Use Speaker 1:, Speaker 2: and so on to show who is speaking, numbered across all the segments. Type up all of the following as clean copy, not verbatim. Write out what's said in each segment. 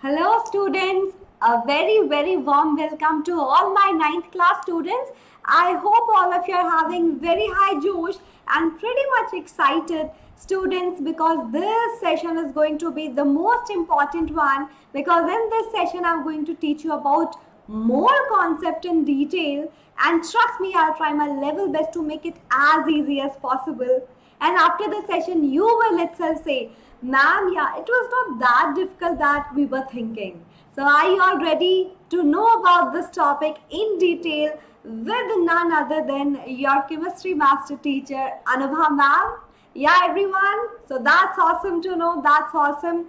Speaker 1: Hello students, a very warm welcome to all my ninth class students. I hope all of you are having very high josh and pretty much excited students, because this session is going to be the most important one, because in this session I'm going to teach you about more concept in detail, and trust me, I'll try my level best to make it as easy as possible. And after the session, you will itself say, ma'am, yeah, it was not that difficult that we were thinking. So are you all ready to know about this topic in detail with none other than your chemistry master teacher, Anubha ma'am? Yeah, everyone. So that's awesome to know. That's awesome.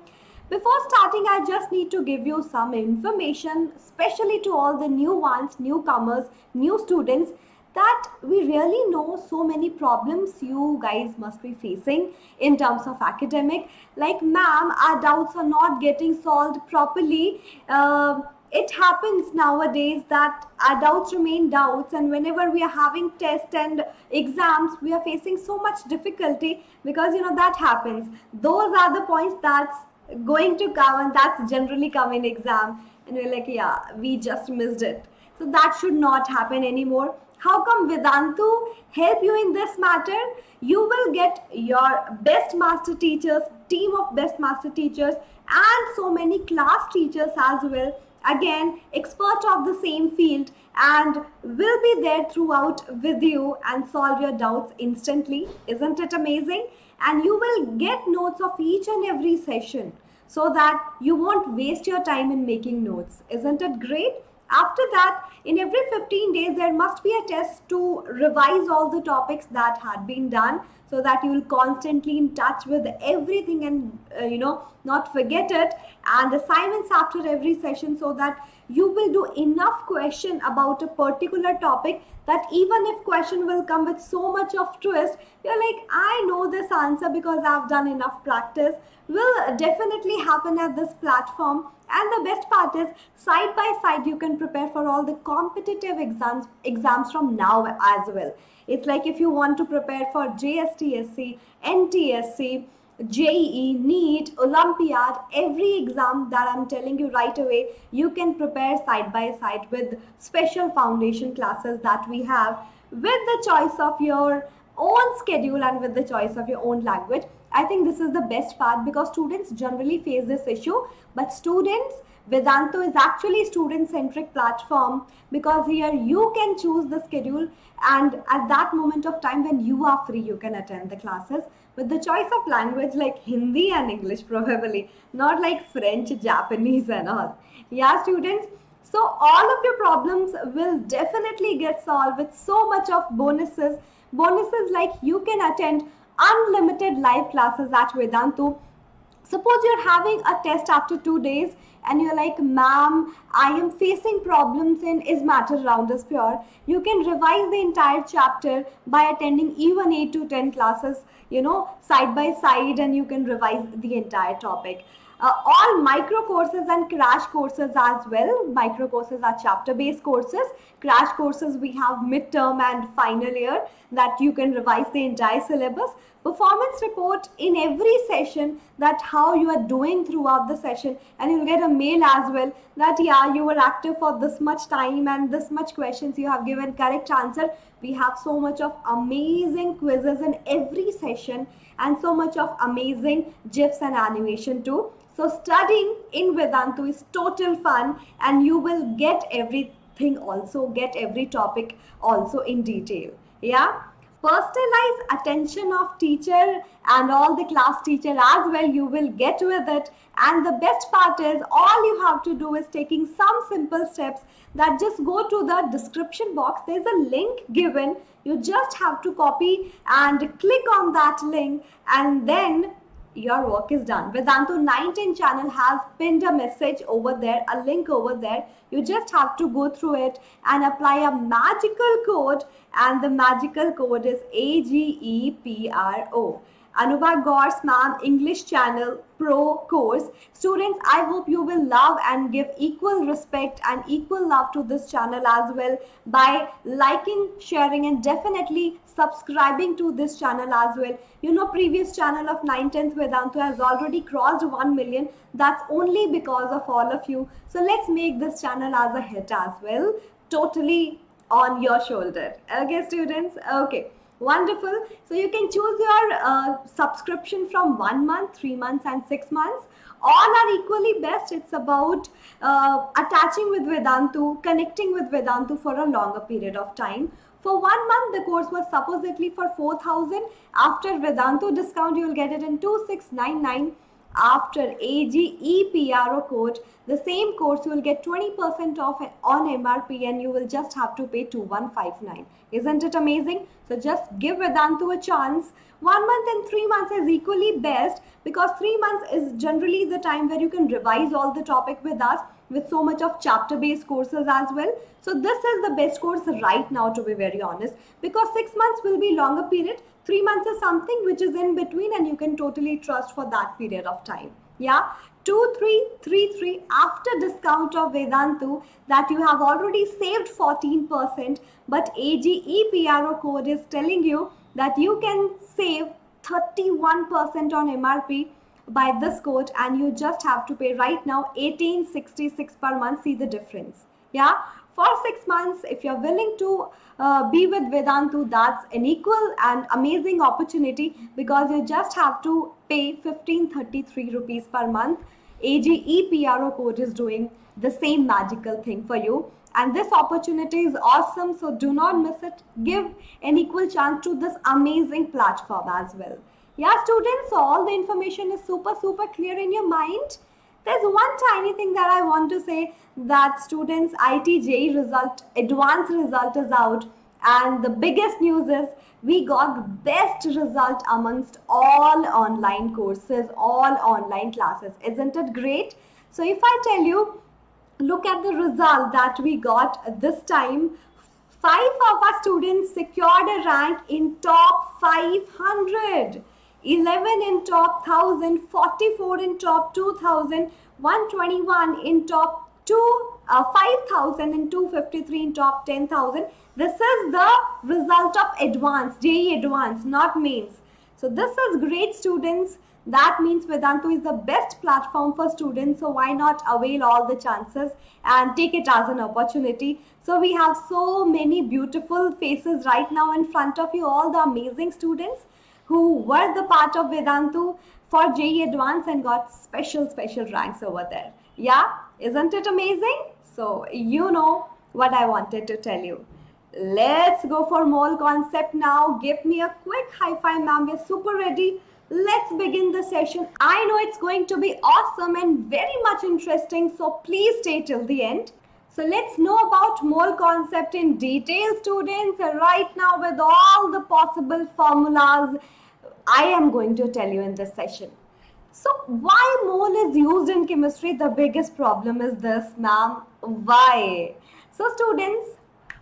Speaker 1: Before starting, I just need to give you some information, especially to all the new ones, newcomers, new students, that we really know so many problems you guys must be facing in terms of academic. Like, ma'am, our doubts are not getting solved properly. It happens nowadays that our doubts remain doubts, and whenever we are having tests and exams, we are facing so much difficulty, because that happens. Those are the points that's going to come, and that's generally come in exam, and we're like, yeah, we just missed it. So that should not happen anymore. How come Vedantu help you in this matter? You will get your best master teachers, team of best master teachers, and so many class teachers as well. Again, expert of the same field, and will be there throughout with you and solve your doubts instantly. Isn't it amazing? And you will get notes of each and every session, so that you won't waste your time in making notes. Isn't it great? After that, in every 15 days, there must be a test to revise all the topics that had been done, so that you will constantly in touch with everything, and not forget it. And assignments after every session, so that you will do enough question about a particular topic, that even if question will come with so much of twist, you're like, I know this answer because I've done enough practice. Will definitely happen at this platform. And the best part is, side by side, you can prepare for all the competitive exams from now as well. It's like, if you want to prepare for JSTSC, NTSC, JEE, NEET, Olympiad, every exam that I'm telling you right away, you can prepare side by side with special foundation classes that we have, with the choice of your own schedule and with the choice of your own language. I think this is the best part, because students generally face this issue, but students, Vedantu is actually student-centric platform, because here you can choose the schedule, and at that moment of time when you are free, you can attend the classes with the choice of language like Hindi and English, probably not like French, Japanese and all. Yeah, students. So all of your problems will definitely get solved with so much of bonuses. Bonuses like, you can attend unlimited live classes at Vedantu. Suppose you're having a test after 2 days, and you're like, ma'am, I am facing problems in Is Matter Round is Pure. You can revise the entire chapter by attending even 8 to 10 classes, side by side, and you can revise the entire topic. All micro courses and crash courses as well. Micro courses are chapter based courses. Crash courses, we have midterm and final year, that you can revise the entire syllabus. Performance report in every session, that how you are doing throughout the session, and you'll get a mail as well, that yeah, you were active for this much time and this much questions you have given correct answer. We have so much of amazing quizzes in every session, and so much of amazing GIFs and animation too. So studying in Vedantu is total fun, and you will get everything also, get every topic also in detail. Yeah. Personalized attention of teacher and all the class teacher as well, you will get with it. And the best part is, all you have to do is taking some simple steps, that just go to the description box. There's a link given. You just have to copy and click on that link, and then your work is done. Vedantu 910 channel has pinned a message over there, a link over there. You just have to go through it and apply a magical code, and the magical code is AGEPRO. Anubha Gaur's ma'am English channel pro course. Students, I hope you will love and give equal respect and equal love to this channel as well by liking, sharing and definitely subscribing to this channel as well. You know, previous channel of 9th Vedantu has already crossed 1 million. That's only because of all of you. So let's make this channel as a hit as well. Totally on your shoulder. Okay, students? Okay. Wonderful. So you can choose your subscription from 1 month, 3 months and 6 months. All are equally best. It's about attaching with Vedantu, connecting with Vedantu for a longer period of time. For 1 month, the course was supposedly for 4,000. After Vedantu discount, you will get it in 2,699. After AGE PRO code, the same course you will get 20% off on MRP and you will just have to pay 2,159. Isn't it amazing? So just give Vedantu a chance. 1 month and 3 months is equally best because 3 months is generally the time where you can revise all the topic with us with so much of chapter based courses as well. So this is the best course right now, to be very honest, because 6 months will be longer period. 3 months is something which is in between and you can totally trust for that period of time. Yeah, 2333 after discount of Vedantu that you have already saved 14%, but AGE PRO code is telling you that you can save 31% on MRP by this code and you just have to pay right now 1866 per month. See the difference. Yeah, for 6 months, if you're willing to be with Vedantu, that's an equal and amazing opportunity because you just have to pay 1533 rupees per month. AGE PRO code is doing the same magical thing for you. And this opportunity is awesome, so do not miss it. Give an equal chance to this amazing platform as well. Yeah, students, so all the information is super clear in your mind. There's one tiny thing that I want to say, that students, IT JEE result, advanced result is out, and the biggest news is we got best result amongst all online courses, all online classes. Isn't it great? So if I tell you, look at the result that we got this time. 5 of our students secured a rank in top 500. 11 in top 1000, 44 in top 2000, 121 in top 5000 and 253 in top 10,000. This is the result of advanced, JEE advanced, not mains. So this is great, students. That means Vedantu is the best platform for students. So why not avail all the chances and take it as an opportunity. So we have so many beautiful faces right now in front of you, all the amazing students who were the part of Vedantu for JEE Advanced and got special ranks over there. Yeah, isn't it amazing? So you know what I wanted to tell you. Let's go for mole concept now. Give me a quick high five, ma'am. We're super ready. Let's begin the session. I know it's going to be awesome and very much interesting, so please stay till the end. So let's know about mole concept in detail, students. Right now, with all the possible formulas, I am going to tell you in this session. So why mole is used in chemistry? The biggest problem is this, ma'am. Why? So students,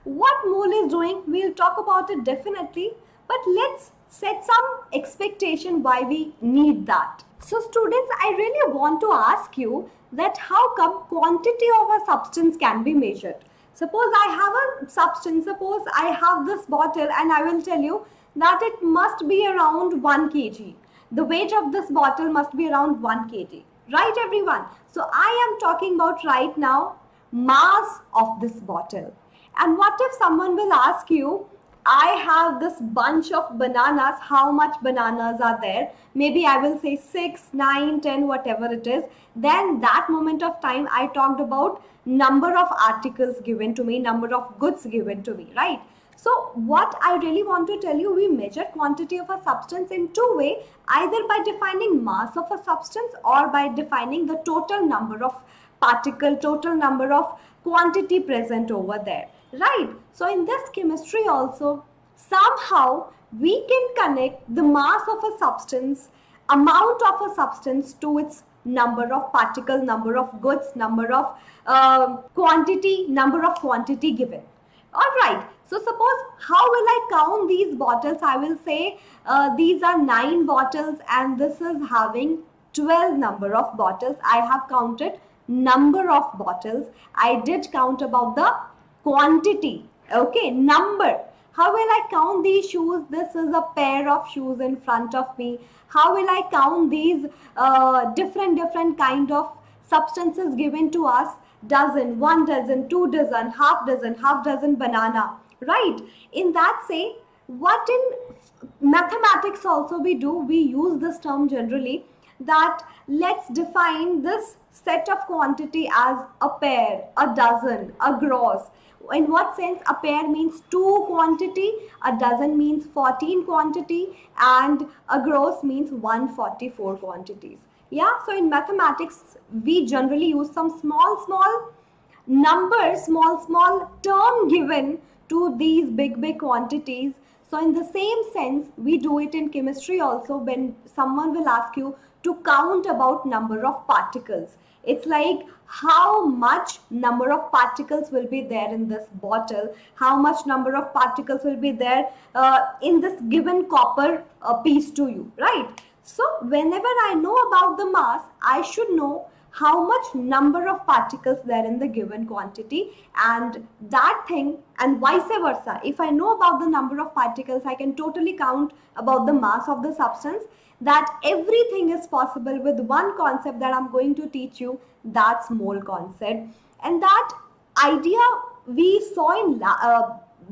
Speaker 1: what mole is doing, we'll talk about it definitely, but let's set some expectation why we need that. So students, I really want to ask you that how come quantity of a substance can be measured? Suppose I have a substance, suppose I have this bottle and I will tell you that it must be around 1 kg. The weight of this bottle must be around 1 kg. Right, everyone? So I am talking about right now mass of this bottle. And what if someone will ask you, I have this bunch of bananas, how much bananas are there? Maybe I will say 6, 9, 10, whatever it is. Then that moment of time I talked about number of articles given to me, number of goods given to me, right? So what I really want to tell you, we measure quantity of a substance in two ways, either by defining mass of a substance or by defining the total number of particle, total number of quantity present over there. Right. So in this chemistry also, somehow we can connect the mass of a substance, amount of a substance to its number of particle, number of goods, number of quantity given. All right. So suppose, how will I count these bottles? I will say these are 9 bottles and this is having 12 number of bottles. I have counted number of bottles. I did count about the quantity. Okay, number. How will I count these shoes? This is a pair of shoes in front of me. How will I count these different kind of substances given to us? Dozen, 1 dozen, 2 dozen, half dozen banana, right? In that say, what in mathematics also we do, we use this term generally, that let's define this set of quantity as a pair, a dozen, a gross. In what sense? A pair means 2 quantity, a dozen means 14 quantity, and a gross means 144 quantities. Yeah, so in mathematics we generally use some small numbers, small term given to these big quantities. So in the same sense, we do it in chemistry also, when someone will ask you to count about number of particles. It's like how much number of particles will be there in this bottle, how much number of particles will be there in this given copper piece to you, right? So whenever I know about the mass, I should know how much number of particles there in the given quantity, and that thing, and vice versa. If I know about the number of particles, I can totally count about the mass of the substance. That everything is possible with one concept that I'm going to teach you, that's mole concept. And that idea we saw in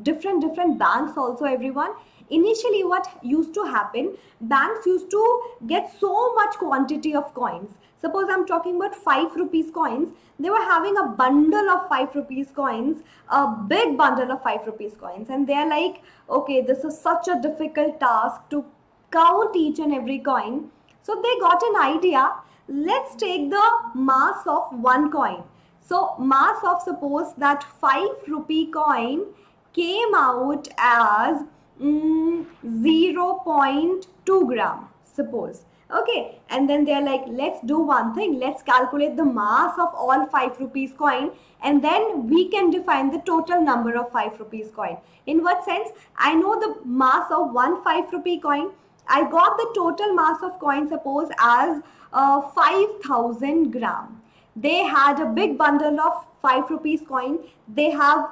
Speaker 1: different banks also, everyone. Initially what used to happen, banks used to get so much quantity of coins. Suppose I'm talking about 5 rupees coins, they were having a bundle of 5 rupees coins, a big bundle of 5 rupees coins, and they're like, okay, this is such a difficult task to count each and every coin. So they got an idea, let's take the mass of one coin. So mass of, suppose that 5 rupee coin came out as 0.2 gram, suppose. Okay, and then they're like, let's do one thing, let's calculate the mass of all 5 rupees coin, and then we can define the total number of 5 rupees coin. In what sense? I know the mass of one 5 rupee coin. I got the total mass of coin, suppose, as 5,000 gram. They had a big bundle of 5 rupees coin. They have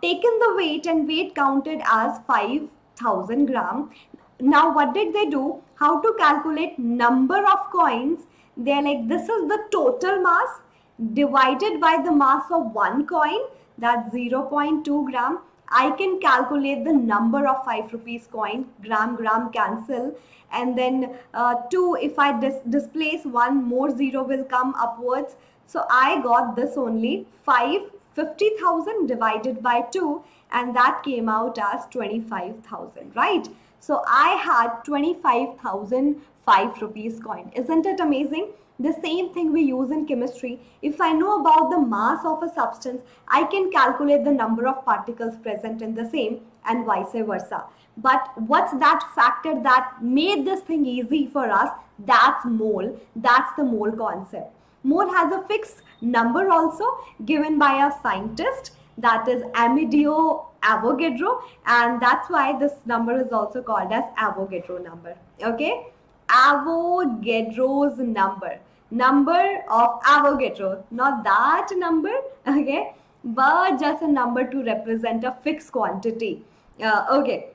Speaker 1: taken the weight, and weight counted as 5,000 gram. Now what did they do? How to calculate number of coins? They're like, this is the total mass divided by the mass of one coin, that's 0.2 gram. I can calculate the number of 5 rupees coin, gram cancel, and then 2, if I displace 1, more 0 will come upwards. So I got this only 50,000 divided by 2, and that came out as 25,000, right? So I had 25,000 5 rupees coin. Isn't it amazing? The same thing we use in chemistry. If I know about the mass of a substance, I can calculate the number of particles present in the same, and vice versa. But what's that factor that made this thing easy for us? That's mole. That's the mole concept. Mole has a fixed number also given by a scientist, that is Amedeo Avogadro, and that's why this number is also called as Avogadro number. Okay, Avogadro's number of Avogadro, not that number, okay, but just a number to represent a fixed quantity. Okay,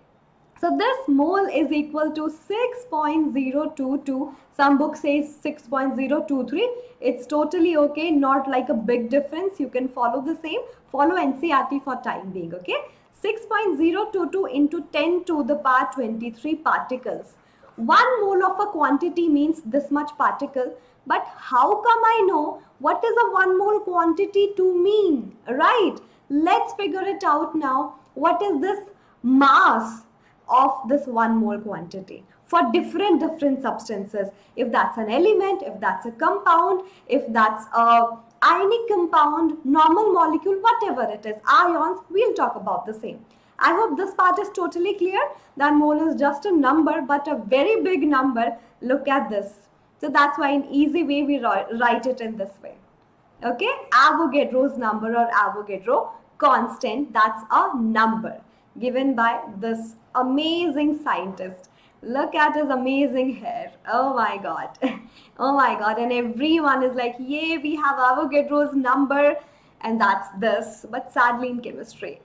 Speaker 1: so this mole is equal to 6.022. Some book says 6.023. It's totally okay, not like a big difference. You can follow the same. Follow NCERT for time being, okay? 6.022 into 10 to the power 23 particles. 1 mole of a quantity means this much particle. But how come I know what is a 1 mole quantity to mean, right? Let's figure it out now. What is this mass of this 1 mole quantity for different substances? If that's an element, if that's a compound, if that's a ionic compound, normal molecule, whatever it is, ions, we'll talk about the same. I hope this part is totally clear, that mole is just a number, but a very big number. Look at this. So that's why in easy way we write it in this way. Okay, Avogadro's number or Avogadro constant, that's a number given by this amazing scientist. Look at his amazing hair. Oh my god. Oh my god. And everyone is like, yay, we have Avogadro's number. And that's this, but sadly in chemistry.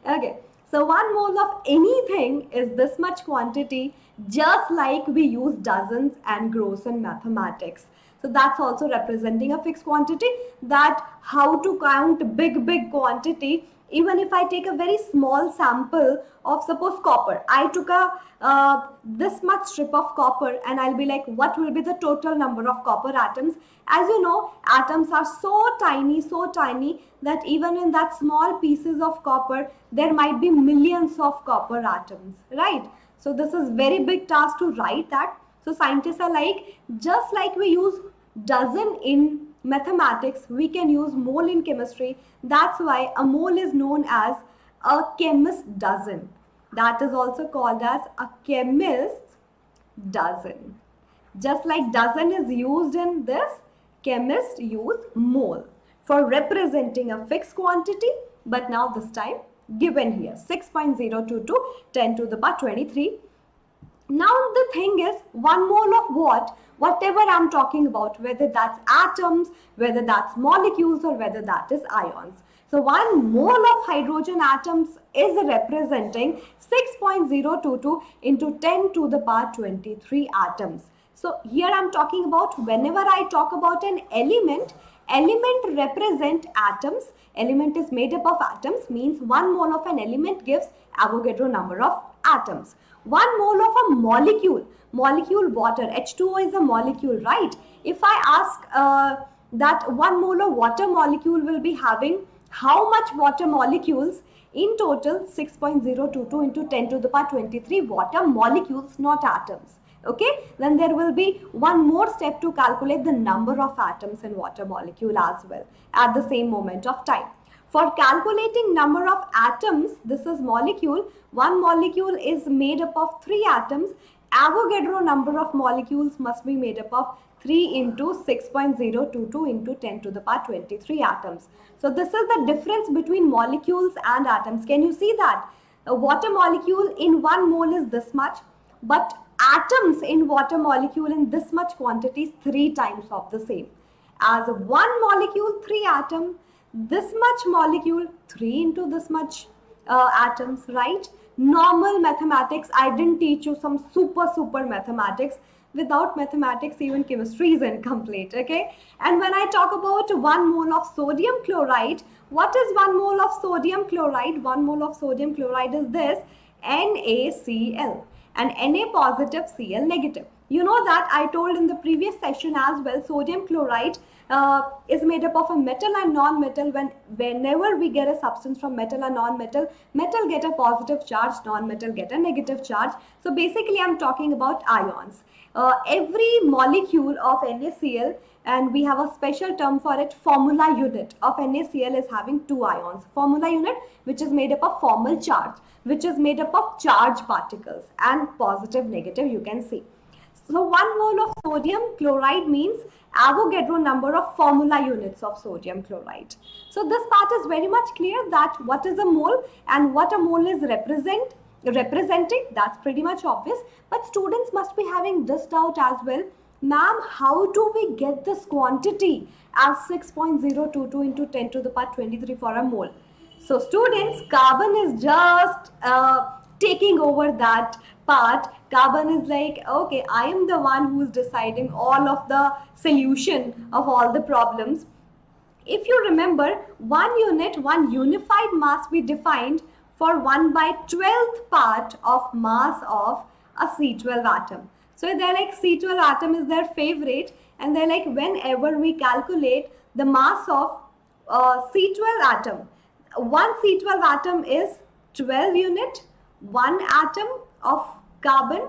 Speaker 1: Okay. So 1 mole of anything is this much quantity, just like we use dozens and gross in mathematics. So that's also representing a fixed quantity, that how to count big quantity. Even if I take a very small sample of, suppose, copper, I took a this much strip of copper, and I'll be like, what will be the total number of copper atoms? As you know, atoms are so tiny that even in that small pieces of copper, there might be millions of copper atoms, right? So this is very big task to write that. So scientists are like, just like we use dozen in mathematics, we can use mole in chemistry. That's why a mole is known as a chemist's dozen. That is also called as a chemist's dozen. Just like dozen is used in this, chemists use mole for representing a fixed quantity, but now this time given here 6.022 10 to the power 23. Now the thing is, 1 mole of what? Whatever I'm talking about, whether that's atoms, whether that's molecules, or whether that is ions. So 1 mole of hydrogen atoms is representing 6.022 into 10 to the power 23 atoms. So here I'm talking about, whenever I talk about an element represent atoms. Element is made up of atoms, means 1 mole of an element gives Avogadro number of atoms. 1 mole of a molecule, water, H2O is a molecule, right? If I ask that 1 mole of water molecule will be having how much water molecules? In total, 6.022 into 10 to the power 23 water molecules, not atoms. Okay, then there will be one more step to calculate the number of atoms in water molecule as well at the same moment of time. For calculating number of atoms, this is molecule. One molecule is made up of 3 atoms. Avogadro number of molecules must be made up of 3 into 6.022 into 10 to the power 23 atoms. So this is the difference between molecules and atoms. Can you see that? A water molecule in 1 mole is this much, but atoms in water molecule in this much quantity is 3 times of the same. As 1 molecule, 3 atom, this much molecule, 3 into this much atoms, right? Normal mathematics, I didn't teach you some super mathematics. Without mathematics, even chemistry is incomplete, okay? And when I talk about 1 mole of sodium chloride, what is 1 mole of sodium chloride? 1 mole of sodium chloride is this, NaCl, and Na positive, Cl negative. You know that I told in the previous session as well, sodium chloride is made up of a metal and non-metal. Whenever we get a substance from metal and non-metal, metal get a positive charge, non-metal get a negative charge. So basically I'm talking about ions. Every molecule of NaCl, and we have a special term for it, formula unit of NaCl is having 2 ions. Formula unit, which is made up of formal charge, which is made up of charge particles, and positive, negative, you can see. So 1 mole of sodium chloride means Avogadro number of formula units of sodium chloride. So this part is very much clear, that what is a mole and what a mole is representing, that's pretty much obvious. But students must be having this doubt as well. Ma'am, how do we get this quantity as 6.022 into 10 to the power 23 for a mole? So students, carbon is just taking over that part. Carbon is like, okay, I am the one who is deciding all of the solution of all the problems. If you remember, 1 unit, 1 unified mass we defined for 1/12th part of mass of a C12 atom. So they're like, C12 atom is their favorite, and they're like, whenever we calculate the mass of C12 atom, 1 C12 atom is 12 unit, 1 atom of carbon,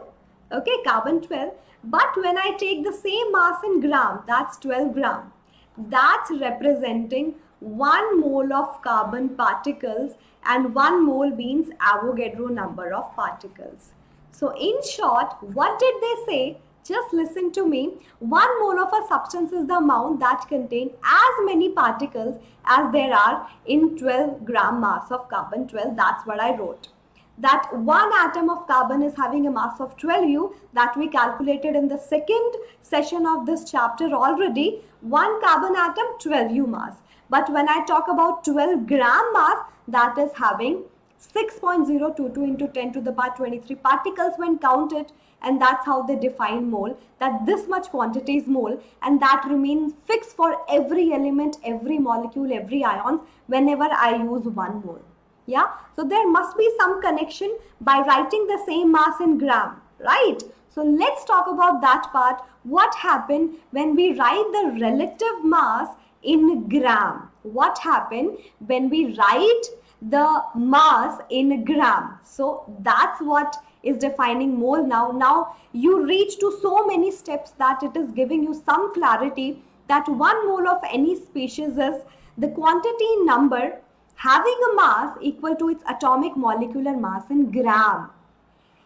Speaker 1: okay, carbon 12. But when I take the same mass in gram, that's 12 gram. That's representing 1 mole of carbon particles, and 1 mole means Avogadro number of particles. So in short, what did they say? Just listen to me. 1 mole of a substance is the amount that contains as many particles as there are in 12 gram mass of carbon 12. That's what I wrote. That one atom of carbon is having a mass of 12U that we calculated in the second session of this chapter already. One carbon atom, 12U mass. But when I talk about 12 gram mass, that is having 6.022 into 10 to the power 23 particles when counted, and that's how they define mole, that this much quantity is mole, and that remains fixed for every element, every molecule, every ion whenever I use 1 mole. Yeah, so there must be some connection by writing the same mass in gram, right? So let's talk about that part. What happened when we write the relative mass in gram? What happened when we write the mass in gram? So that's what is defining mole now. Now you reach to so many steps that it is giving you some clarity that 1 mole of any species is the quantity in number having a mass equal to its atomic molecular mass in gram.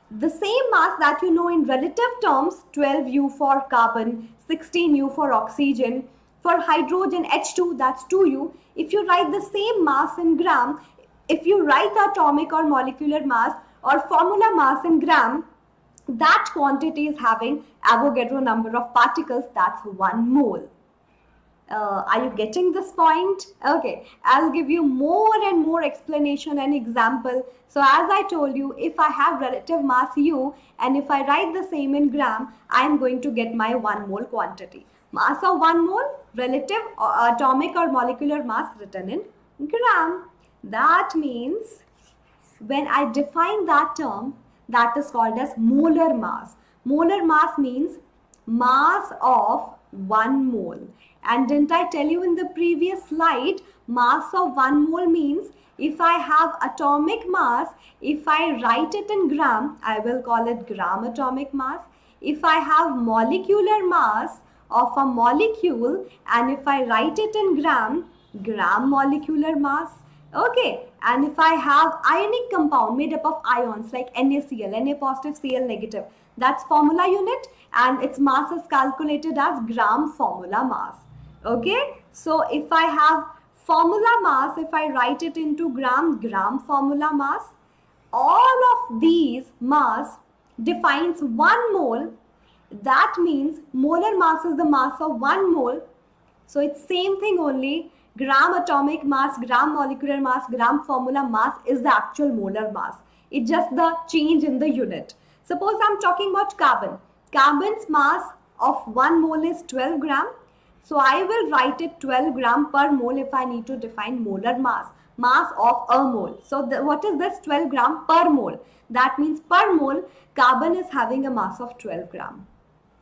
Speaker 1: The same mass that you know in relative terms, 12U for carbon, 16U for oxygen, for hydrogen H2, that's 2U. If you write the same mass in gram, if you write the atomic or molecular mass or formula mass in gram, that quantity is having Avogadro number of particles, that's 1 mole. Are you getting this point? Okay, I'll give you more and more explanation and example. So as I told you, if I have relative mass U and if I write the same in gram, I am going to get my 1 mole quantity. Mass of 1 mole, relative atomic or molecular mass written in gram. That means when I define that term, that is called as molar mass. Molar mass means mass of 1 mole. And didn't I tell you in the previous slide, mass of 1 mole means if I have atomic mass, if I write it in gram, I will call it gram atomic mass. If I have molecular mass of a molecule and if I write it in gram, gram molecular mass. Okay, and if I have ionic compound made up of ions like NaCl, Na positive, Cl negative, that's formula unit and its mass is calculated as gram formula mass. Okay, so if I have formula mass, if I write it into gram, gram formula mass, all of these mass defines 1 mole. That means molar mass is the mass of 1 mole. So it's same thing only. Gram atomic mass, gram molecular mass, gram formula mass is the actual molar mass. It's just the change in the unit. Suppose I'm talking about carbon. Carbon's mass of 1 mole is 12 gram. So I will write it 12 gram per mole if I need to define molar mass. Mass of a mole. So what is this 12 gram per mole? That means per mole, carbon is having a mass of 12 gram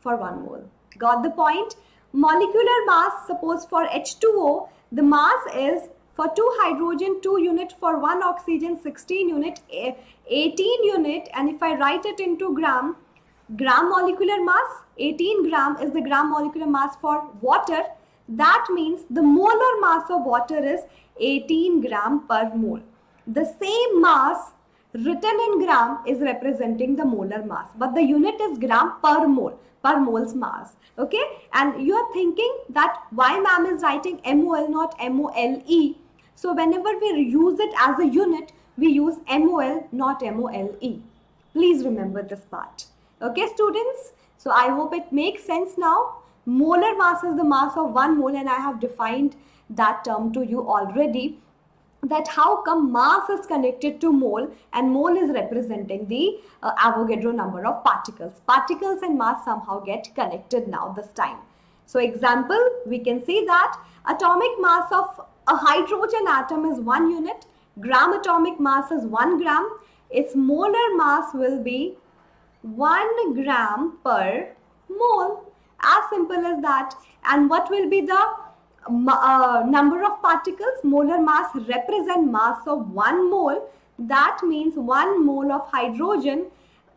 Speaker 1: for 1 mole. Got the point? Molecular mass, suppose for H2O, the mass is for 2 hydrogen, 2 unit, for 1 oxygen, 16 unit, 18 unit, and if I write it into gram, gram molecular mass, 18 gram is the gram molecular mass for water. That means the molar mass of water is 18 gram per mole. The same mass written in gram is representing the molar mass, but the unit is gram per mole, per mole's mass. Okay, and you are thinking that why ma'am is writing MOL not MOLE. So whenever we use it as a unit, we use MOL not MOLE. Please remember this part. Okay students, so I hope it makes sense now. Molar mass is the mass of 1 mole and I have defined that term to you already, that how come mass is connected to mole and mole is representing the Avogadro number of particles. Particles and mass somehow get connected now this time. So example, we can see that atomic mass of a hydrogen atom is 1 unit, gram atomic mass is 1 gram, its molar mass will be 1 gram per mole. As simple as that. And what will be the number of particles? Molar mass represent mass of 1 mole. That means 1 mole of hydrogen.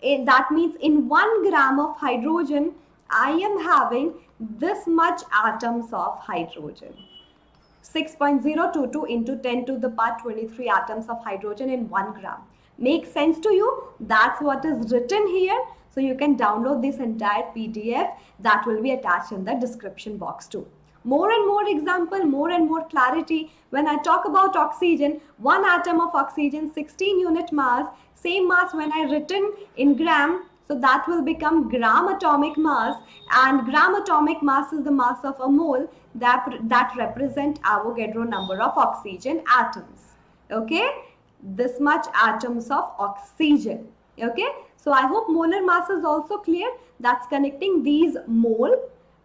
Speaker 1: That means in 1 gram of hydrogen, I am having this much atoms of hydrogen. 6.022 into 10 to the power 23 atoms of hydrogen in 1 gram. Makes sense to you? That's what is written here. So you can download this entire PDF that will be attached in the description box too. More and more example, more and more clarity. When I talk about oxygen, one atom of oxygen, 16 unit mass, same mass when I written in gram, so that will become gram atomic mass, and gram atomic mass is the mass of a mole that represent Avogadro number of oxygen atoms. Okay, this much atoms of oxygen. Okay, so I hope molar mass is also clear. That's connecting these mole,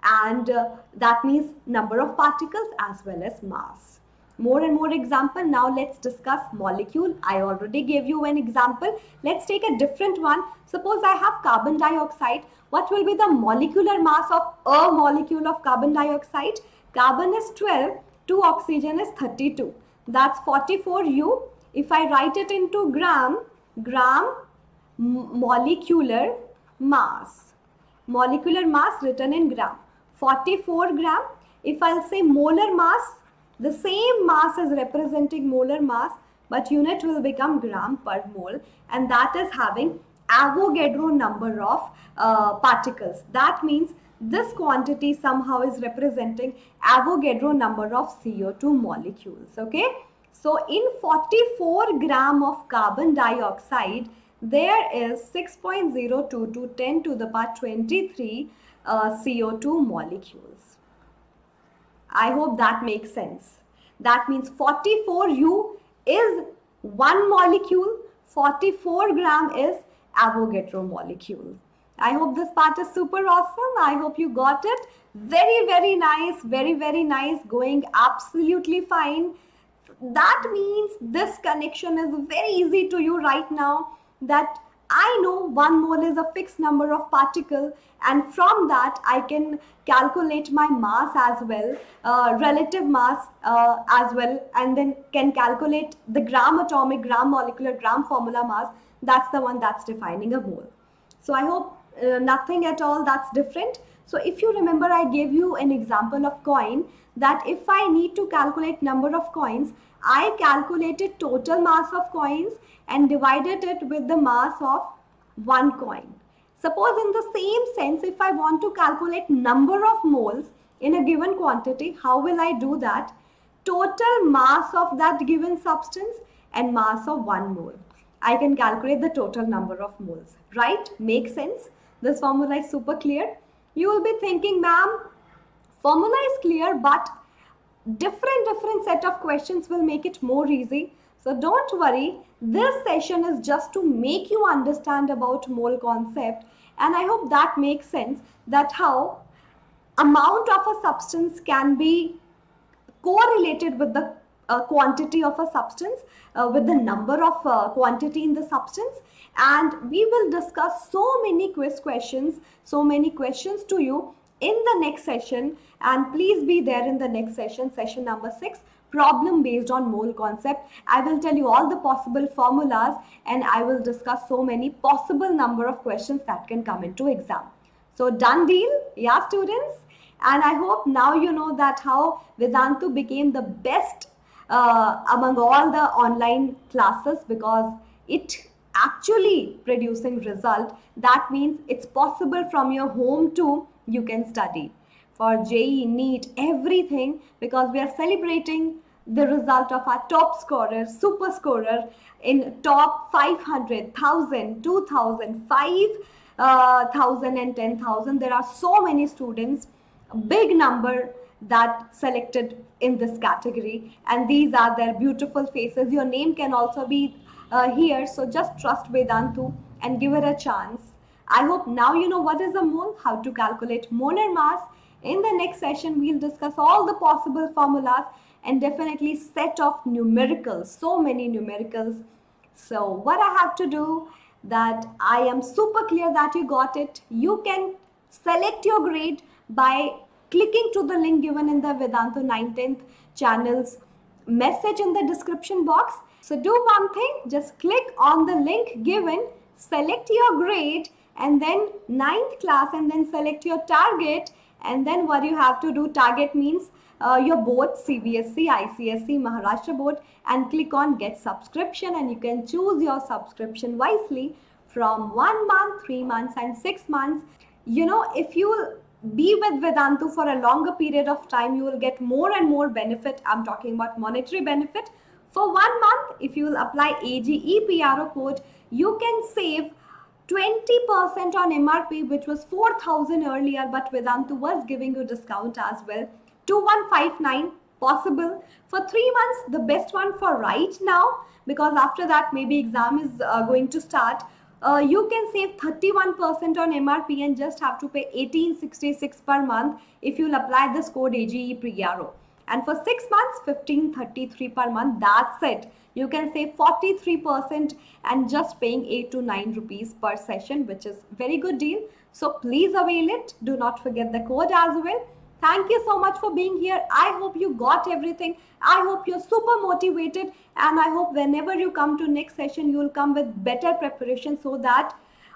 Speaker 1: and that means number of particles as well as mass. More and more example. Now let's discuss molecule. I already gave you an example. Let's take a different one. Suppose I have carbon dioxide. What will be the molecular mass of a molecule of carbon dioxide? Carbon is 12, 2 oxygen is 32. That's 44 U. If I write it into gram molecular mass. Molecular mass written in gram. 44 gram. If I'll say molar mass, the same mass is representing molar mass, but unit will become gram per mole, and that is having Avogadro number of particles. That means this quantity somehow is representing Avogadro number of CO2 molecules. Okay, so in 44 gram of carbon dioxide, there is 6.02 to 10 to the power 23 CO2 molecules. I hope that makes sense. That means 44 U is one molecule, 44 gram is Avogadro molecule. I hope this part is super awesome. I hope you got it. Very, very nice. Very, very nice. Going absolutely fine. That means this connection is very easy to you right now, that I know 1 mole is a fixed number of particle, and from that I can calculate my mass as well, relative mass as well, and then can calculate the gram atomic, gram molecular, gram formula mass. That's the one that's defining a mole. So I hope nothing at all that's different. So if you remember, I gave you an example of coin, that if I need to calculate number of coins, I calculated total mass of coins and divided it with the mass of one coin. Suppose in the same sense, if I want to calculate number of moles in a given quantity, how will I do that? Total mass of that given substance and mass of 1 mole. I can calculate the total number of moles, right? Makes sense? This formula is super clear. You will be thinking, ma'am, formula is clear, but different set of questions will make it more easy. So don't worry, this session is just to make you understand about mole concept, and I hope that makes sense, that how amount of a substance can be correlated with the quantity of a substance, with the number of quantity in the substance. And we will discuss so many questions to you in the next session, and please be there in the next session, session number 6, problem based on mole concept. I will tell you all the possible formulas, and I will discuss so many possible number of questions that can come into exam. So done deal, yeah students? And I hope now you know that how Vedantu became the best among all the online classes, because it actually producing result. That means it's possible from your home too, you can study for JEE, NEET, everything, because we are celebrating the result of our top scorer, super scorer in top 500, 1000, 2000, 5000 and 10,000. There are so many students, a big number that selected in this category, and these are their beautiful faces. Your name can also be here, so just trust Vedantu and give it a chance. I hope now you know what is a mole, how to calculate molar mass. In the next session, we'll discuss all the possible formulas and definitely set of numericals, so many numericals. So what I have to do, that I am super clear that you got it. You can select your grade by clicking to the link given in the Vedantu 9th channel's message in the description box. So do one thing, just click on the link given, select your grade, and then 9th class, and then select your target. And then what you have to do, target means your board, CBSE, ICSE, Maharashtra board, and click on get subscription, and you can choose your subscription wisely from 1 month, 3 months, and 6 months. You know, if you be with Vedantu for a longer period of time, you will get more and more benefit. I'm talking about monetary benefit. For 1 month, if you will apply AGE PRO code, you can save 20% on MRP, which was 4,000 earlier, but Vedantu was giving you discount as well. 2159 possible. For 3 months, the best one for right now, because after that maybe exam is going to start. You can save 31% on MRP and just have to pay 1866 per month if you'll apply this code AGE PRO. And for 6 months, 1533 per month. That's it. You can save 43% and just paying 8 to 9 rupees per session, which is very good deal. So please avail it. Do not forget the code as well. Thank you so much for being here. I hope you got everything. I hope you're super motivated, and I hope whenever you come to next session, you will come with better preparation so that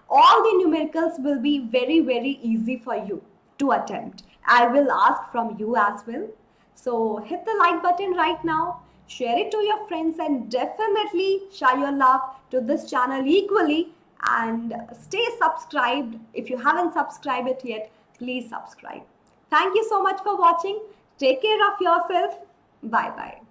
Speaker 1: all the numericals will be very, very easy for you to attempt. I will ask from you as well. So hit the like button right now, share it to your friends, and definitely share your love to this channel equally, and stay subscribed. If you haven't subscribed it yet, please subscribe. Thank you so much for watching. Take care of yourself. Bye bye.